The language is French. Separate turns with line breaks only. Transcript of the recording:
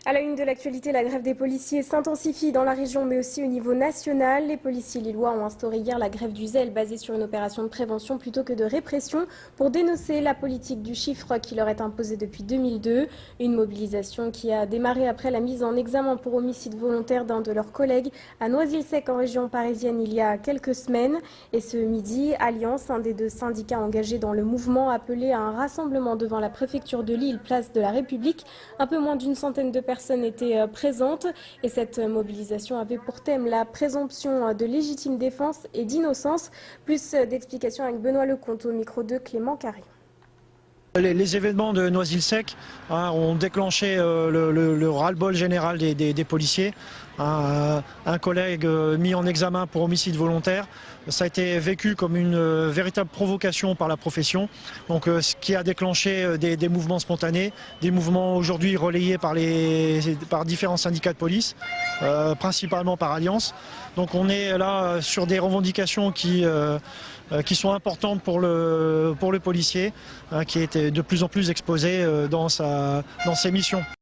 À la une de l'actualité, la grève des policiers s'intensifie dans la région mais aussi au niveau national. Les policiers lillois ont instauré hier la grève du zèle basée sur une opération de prévention plutôt que de répression pour dénoncer la politique du chiffre qui leur est imposée depuis 2002. Une mobilisation qui a démarré après la mise en examen pour homicide volontaire d'un de leurs collègues à Noisy-le-Sec en région parisienne il y a quelques semaines. Et ce midi, Alliance, un des deux syndicats engagés dans le mouvement, a appelé à un rassemblement devant la préfecture de Lille, place de la République. Un peu moins d'une centaine de personnes étaient présentes et cette mobilisation avait pour thème la présomption de légitime défense et d'innocence. Plus d'explications avec Benoît Lecomte au micro de Clément Carré.
Les événements de Noisy-le-Sec ont déclenché le ras-le-bol général des policiers. Un collègue mis en examen pour homicide volontaire. Ça a été vécu comme une véritable provocation par la profession, donc, ce qui a déclenché des mouvements spontanés, des mouvements aujourd'hui relayés par différents syndicats de police, principalement par Alliance. Donc on est là sur des revendications qui sont importantes pour le policier, qui est de plus en plus exposé dans ses missions.